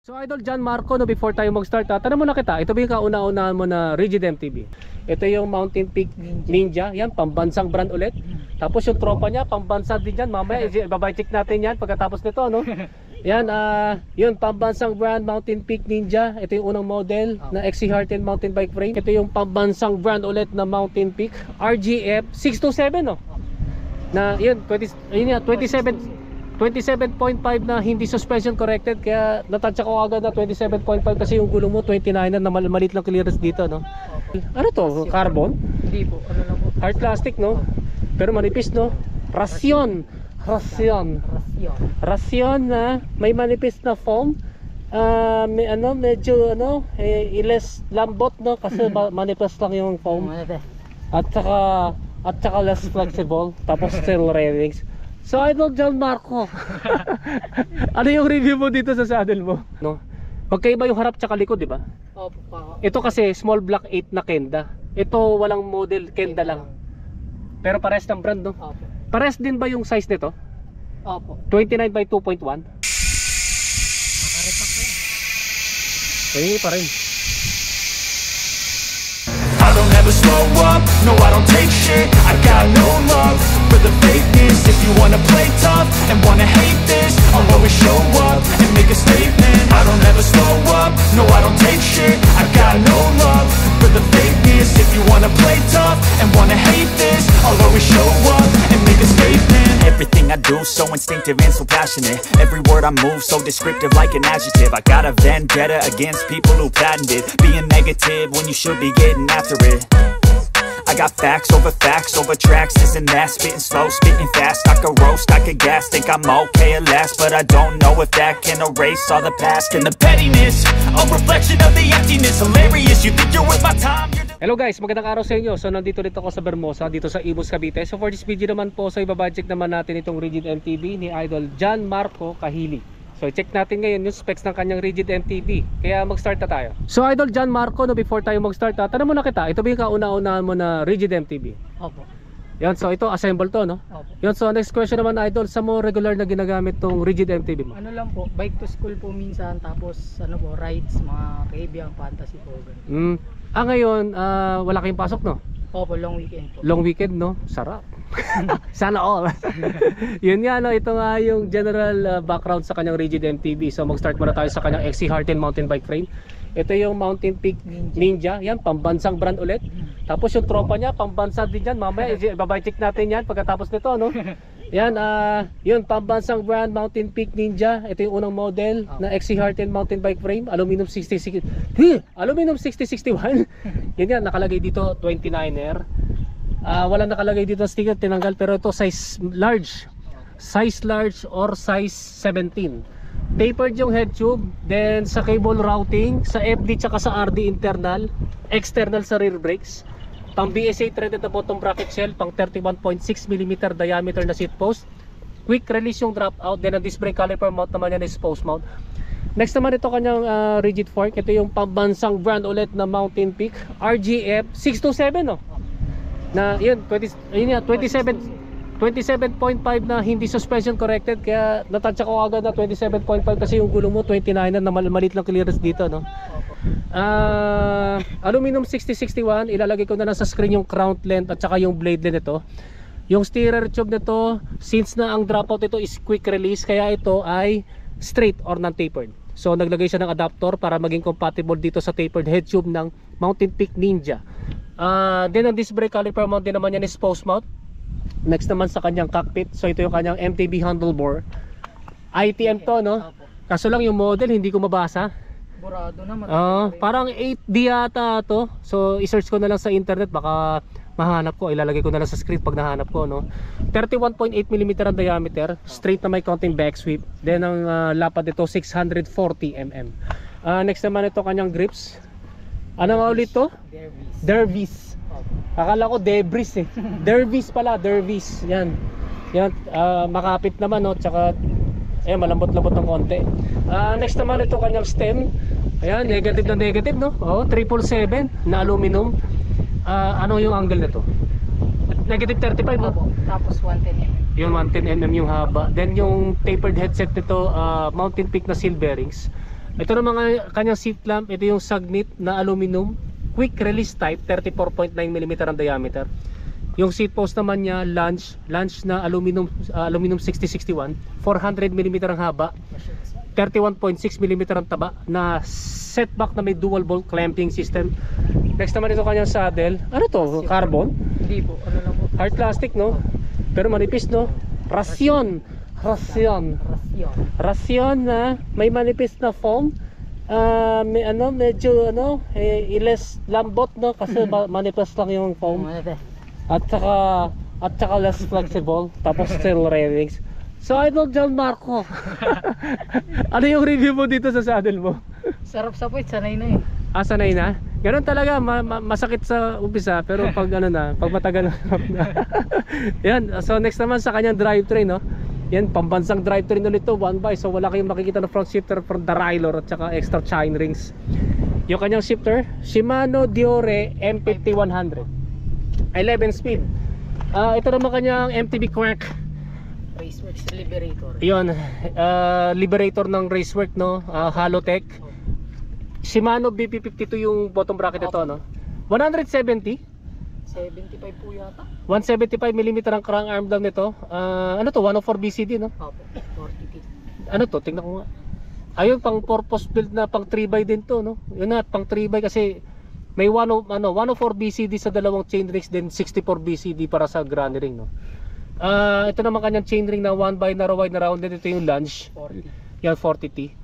So Idol John Marco, no, before tayo mag-start, tanong muna kita, ito ba yung kauna-unahan mo na Rigid MTB? Ito yung Mountain Peak Ninja, yan, pambansang brand ulit. Tapos yung tropa niya, pambansa din yan, mamaya ibabay-check natin yan pagkatapos nito, no? Yan, yun, pambansang brand Mountain Peak Ninja. Ito yung unang model na XC-Hearten mountain bike frame. Ito yung pambansang brand ulit na Mountain Peak RGF 627, no? Na yun, 27.5 na hindi suspension corrected, kaya natansya ko agad na 27.5 kasi yung gulong mo 29 na malit lang clearance dito, no? Ano to? Carbon? Hindi po, ano lang po. Hard plastic, no? Pero manipis, no? Rayon na may manipis na foam. May medyo less lambot, no? Kasi manipis lang yung foam. At saka less flexible. Tapos steel railings. So Idol John Marco, ano yung review mo dito sa saddle mo? No? Magkaiba yung harap tsaka likod, di ba? Opo. Ito kasi small block 8 na Kenda. Ito walang model, Kenda lang. Pero pares ng brand, no? Opo. Pares din ba yung size nito? Opo. 29 by 2.1? Nakarepak ko. Kaya pa rin. I don't ever slow up, no I don't take shit. I got no love for the fakeness. If you wanna play tough and wanna hate this, I'll always show up and make a statement. I don't ever slow up, no I don't take shit. I got no love for the fakeness. If you wanna play tough and wanna hate this, I'll always show up and make a statement. Everything I do so instinctive and so passionate. Every word I move so descriptive like an adjective. I got a vendetta against people who patented being negative when you should be getting after it. I got facts over tracks, this and that. Spitting slow, spitting fast. I could roast, I could gas. Think I'm okay at last, but I don't know if that can erase all the past. And the pettiness, a reflection of the emptiness. Hilarious, you think you're worth my time. Hello guys, magandang araw sa inyo. So nandito ulit ako sa Bermosa, dito sa Imus, Cavite. So for this video naman po, so ibabudget naman natin itong Rigid MTB ni Idol John Marco Kahili. So i-check natin ngayon yung specs ng kanyang Rigid MTB. Kaya mag-start na tayo. So Idol John Marco, no, before tayo mag-start, tanong muna kita, ito ba yung kauna-unahan mo na Rigid MTB? Opo. Yan, so ito assemble to, no? Opo. Yan, so next question naman Idol, sa mo regular na ginagamit tong Rigid MTB mo? Ano lang po, bike to school po minsan, tapos ano po, rides, mga kaibigan, fantasy po. Ganun. Ngayon, wala kayong pasok, no? Opo, long weekend po. Long weekend, no? Sarap. Sana all. Yun nga, no? Ito nga yung general background sa kanyang Rigid MTB. So mag-start muna tayo sa kanyang XC-Hearten mountain bike frame. Ito yung Mountain Peak Ninja. Yan, pambansang brand ulit. Tapos yung tropa niya, pambansa din yan. Mamaya ibabay-check natin yan pagkatapos nito, no? Yan, yun, pambansang brand Mountain Peak Ninja. Ito yung unang model na XC-Hearten mountain bike frame. Aluminum 6061. Yan yan, nakalagay dito 29er. Walang nakalagay dito na sticker, tinanggal. Pero ito size large or size 17. Tapered yung head tube. Then sa cable routing, sa FD tsaka sa RD internal, external sa rear brakes. Pang BSA threaded na bottom bracket shell, pang 31.6mm diameter na seat post. Quick release yung drop out. Then ang disc brake caliper mount naman yan is post mount. Next naman ito kanyang rigid fork. Ito yung pambansang brand ulit na Mountain Peak RGF 627, no? Na yun, 27.5 na hindi suspension corrected, kaya natansya ko agad na 27.5 kasi yung gulong mo 29 na malit lang clearance dito, no? Aluminum 6061. Ilalagay ko na lang sa screen yung crown length at saka yung blade length nito. Yung steerer tube nito, since na ang dropout ito is quick release, kaya ito ay straight or non-tapered. So naglagay siya ng adapter para maging compatible dito sa tapered head tube ng Mountain Peak Ninja. Then ang disc brake caliper mount din naman yan is post mount. Next naman sa kanyang cockpit, so ito yung kanyang MTB handlebar. ITM to, no? Kaso lang yung model hindi ko mabasa. Burado na, parang 8D yata to. So i-search ko na lang sa internet, baka mahanap ko. Ilalagay ko na lang sa screen pag nahanap ko, no? 31.8mm ang diameter, straight na may counting back sweep. Then ang lapad ito 640mm. Next naman ito kanyang grips. Ano nga ulit to? Dervis. Akala ko debris eh. Dervis pala, Dervis. Yan. Yan, makapit naman, no? Tsaka malambot-lambot ng konti. Next naman ito kanyang stem. Ayan, negative na negative, no? 777 na aluminum. Ano yung angle nito? Negative 35, no? Tapos 110mm. Yung 110mm yung haba. Then yung tapered headset nito, Mountain Peak na seal bearings. Ito na mga kanyang seat lamp. Ito yung Sagnit na aluminum, quick release type, 34.9mm ang diameter. Yung seat post naman niya, lunch na aluminum 6061, 400mm ang haba, 31.6mm ang taba, na setback na may dual bolt clamping system. Next naman ito kanyang saddle. Ano to? Carbon? Hindi po, ano lang po. Hard plastic, no? Pero manipis, no? Rayon na may manipis na foam. May medyo less lambot, no? Kasi manipis lang yung foam. At saka less flexible. Tapos steel railings. So Idol John Marco, ano yung review mo dito sa saddle mo? Sarap sa puwit, sanay na eh. Sanay na? Ganun talaga, masakit sa umpisa, pero pag pag matagal na. Yan, so next naman sa kanyang drivetrain, no? Yan, pambansang drivetrain ulit ito, 1x, so wala kayong makikita na front shifter from derailleur at saka extra chain rings. Yung kanyang shifter, Shimano Diore M50-100, 11 speed. Ito naman kanyang MTB Quirk. Raceworks Liberator. Yun, Liberator ng Racework, no? Halotech. Shimano BP52 yung bottom bracket ito, no? 170, 75 po yata. 175mm ang crank arm down nito. Ano to? 104 BCD, no? Opo, 40 feet. Ano to? Tingnan ko nga. Ayun, pang purpose build na pang 3x din to, no? Yun na, pang 3x kasi may 104 BCD sa dalawang chain rings, then 64 BCD para sa granny ring, no? Ito naman kanyang chainring na 1x narrow wide na rounded. Ito yung lunge. 40. Yan, 40T.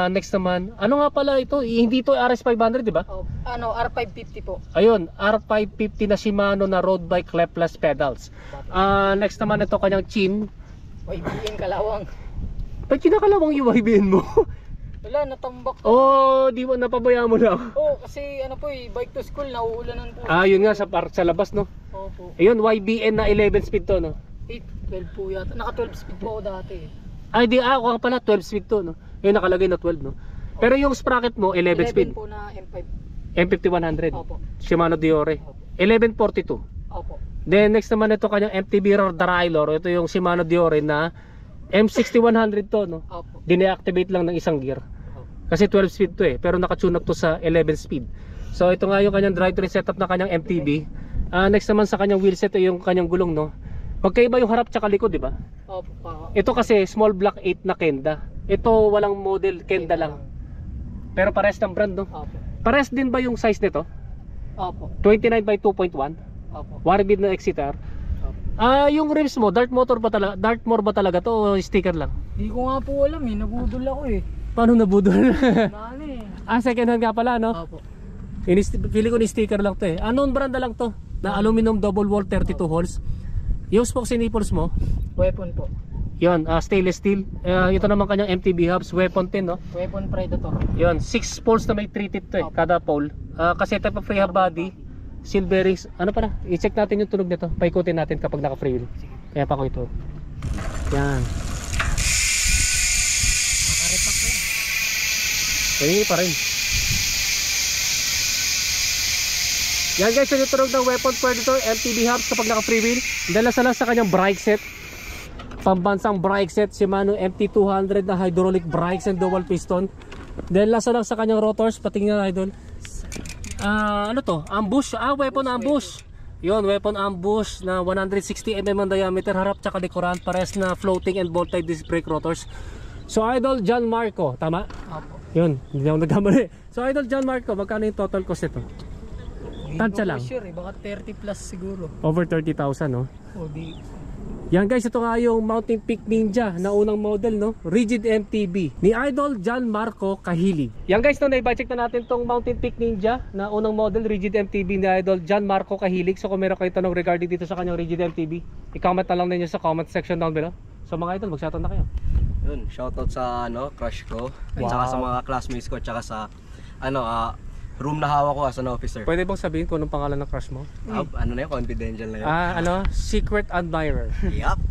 Next naman, ano nga pala ito? Hindi ito RS500, di ba? R550 po. Ayun, R550 na Shimano na road bike clepless pedals. Next naman ito kanyang chin. YBN Kalawang. Ba't kinakalawang yung YBN mo? Wala, natambak. Di ba napabayaan mo lang? Kasi ano po bike to school, nauulanan po. Yun nga, sa labas, no? Opo. Ayun, YBN na 11 speed to, no? 12 po yata. Naka 12 speed po ako dati. Ako nga pala 12 speed to, no? Yun, nakalagay na 12, no? Pero yung sprocket mo 11 speed. 11 po na M5. M50-100. Opo. Shimano Diore. Opo. 1142. Opo. Then next naman ito kanyang MTB derailleur. Ito yung Shimano Diore na M60-100 to, no? Opo. Dineactivate lang ng isang gear. Opo. Kasi 12 speed to pero naka-tune up to sa 11 speed. So ito nga yung kanyang drivetrain setup na kanyang MTB. Next naman sa kanyang wheelset yung kanyang gulong, no? Magkaiba yung harap tsaka likod, di ba? Opo. Ito kasi small block 8 na Kenda. Ito walang model, Kenda lang. Pero pares ng brand, no? Opo. Pares din ba yung size nito? Opo. 29 by 2.1. Opo. Warbid na Exeter. Yung rims mo, Dartmoor ba talaga to o sticker lang? Hindi ko nga po alam nabudol ako Paano nabudol? Mali. Second hand nga pala, no? Opo. Pili ko ni sticker lang to Anong brand na lang to? Na aluminum double wall 32 holes. Yung spokes and nipples mo, Weapon po. yun, stainless steel. Ito naman kanyang MTB hubs, weapon pin, no? Weapon Predator. Yun, 6 poles na may 3 teeth to kada pole. Kasi type of free hub body, seal bearings. Ano pala? I-check natin yung tunog nito. Paikutin natin kapag naka free wheel. Kaya pa ko ito. Yan. Nakarepack ko. Hindi pa rin. Yan guys, yung tunog ng Weapon Predator MTB hubs kapag naka free wheel. Dala sa kanyang brake set. Pambansang brake set, Shimano MT200 na hydraulic brakes and dual piston. Then lasa lang sa kanyang rotors, patingin na idol. Ano to? Ambush, weapon ambush. Yun, weapon ambush na 160mm ang diameter, harap tsaka likuran, pares na floating and bolt-type disc brake rotors. So Idol John Marco, tama? Opo. Yun, hindi ako nagkamali. So Idol John Marco, magkano yung total cost nito? Tansya lang. Sure baka 30 plus siguro. Over 30,000, no? Di. Yan guys, ito nga yung Mountain Peak Ninja na unang model, no? Rigid MTB ni Idol John Marco Kahilig. Yan guys, no, na-check na natin tong Mountain Peak Ninja na unang model Rigid MTB ni Idol John Marco Kahilig. So kung meron kayo tanong regarding dito sa kanyang Rigid MTB, i-comment na lang ninyo sa comment section down below. So mga idol, mag-shoutout na kayo. Yun, shoutout sa crush ko, at saka sa mga classmates ko, at saka sa room na hawak ko as an officer. Pwede bang sabihin kung anong pangalan ng crush mo? Ano na yun, confidential na yun. Secret admirer. Yup.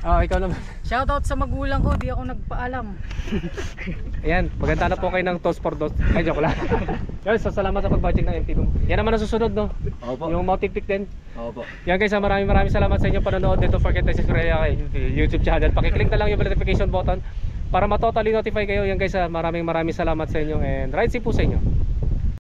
Ikaw naman. Shoutout sa magulang ko, di ako nagpaalam. Ayan, maganda na po kayo ng toast for dos. Ay, joke lang. Guys, so salamat sa pag-watching ng MTV. Yan naman ang susunod, no? Opo. Yung Mountain Peak din. Opo. Yan guys, maraming salamat sa inyong panonood. Don't forget to subscribe kay YouTube channel. Pakiclick na lang yung notification button para ma-totally notify kayo. Yan guys, maraming salamat sa inyo and ride safe po sa inyo.